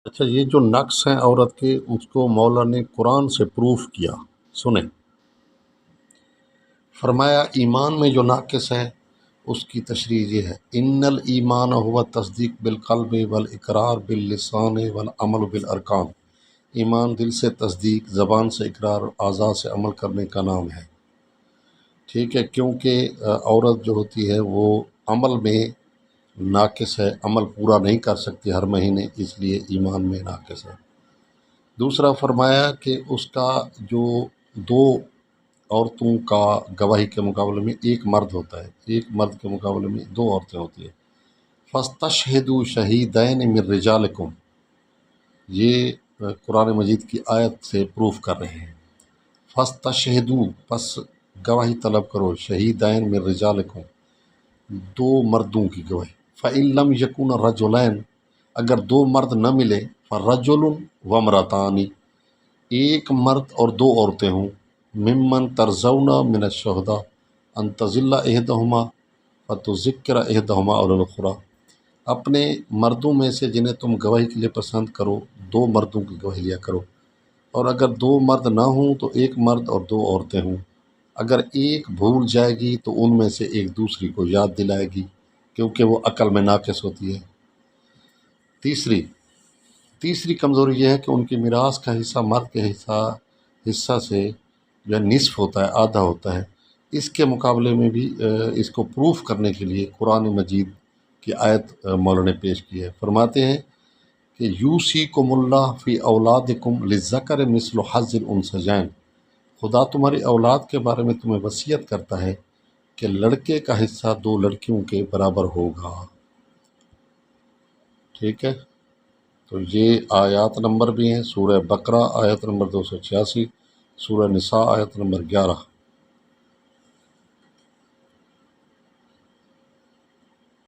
اچھا، یہ جو نقص ہیں عورت کے، اس کو مولا نے قرآن سے پروف کیا۔ سنیں، فرمایا ایمان میں جو ناقص ہے اس کی تشریح یہ ہے، ان الایمان ہوا تصدیق بالقلب والاقرار باللسان والعمل بالارکان۔ ایمان دل سے تصدیق، زبان سے اقرار اور اعضاء سے عمل کرنے کا نام ہے۔ ٹھیک ہے، کیونکہ عورت جو ہوتی ہے وہ عمل میں ناقص ہے، عمل پورا نہیں کر سکتی ہر مہینے، اس لیے ایمان میں ناقص ہے۔ دوسرا فرمایا کہ اس کا جو دو عورتوں کا گواہی کے مقابلے میں ایک مرد ہوتا ہے، ایک مرد کے مقابلے میں دو عورتیں ہوتی ہیں۔ فَاسْتَشْهِدُوا شَهِيدَيْنِ مِن رِجَالِكُمْ، یہ قرآن مجید کی آیت سے پروف کر رہے ہیں۔ فَاسْتَشْهِدُوا، پس گواہی طلب کرو، شہیدین من رجالکم، دو مردوں کی گواہی۔ فَإِن لَمْ يَكُونَ رَجُلَيْنِ، اگر دو مرد نہ ملے، فَرَجُلٌ وَامْرَأَتَانِ، ایک مرد اور دو عورتیں ہوں، ممن ترضون من الشہداء ان تضل احدہما فتذکر احدہما علی الاخری، اپنے مردوں میں سے جنہیں تم گواہی کے لیے پسند کرو، دو مردوں کی گواہی لیا کرو، اور اگر دو مرد نہ ہوں تو ایک مرد اور دو عورتیں ہوں، اگر ایک بھول جائے گی تو ان میں سے ایک دوسری کو یاد دلائے گی، کیونکہ وہ عقل میں ناقص ہوتی ہے۔ تیسری کمزوری یہ ہے کہ ان کی میراث کا حصہ مرد کے حصہ سے جو ہے نصف ہوتا ہے، آدھا ہوتا ہے۔ اس کے مقابلے میں بھی اس کو پروف کرنے کے لیے قرآن مجید کی آیت مولانا نے پیش کی ہے۔ فرماتے ہیں کہ یوصیکم اللہ فی اولادکم للذکر مثل حظ الانثیین، خدا تمہاری اولاد کے بارے میں تمہیں وصیت کرتا ہے کہ لڑکے کا حصہ دو لڑکیوں کے برابر ہوگا۔ ٹھیک ہے، تو یہ آیات نمبر بھی ہیں، سورہ بقرہ آیت نمبر 286، سورہ نساء آیت نمبر 11۔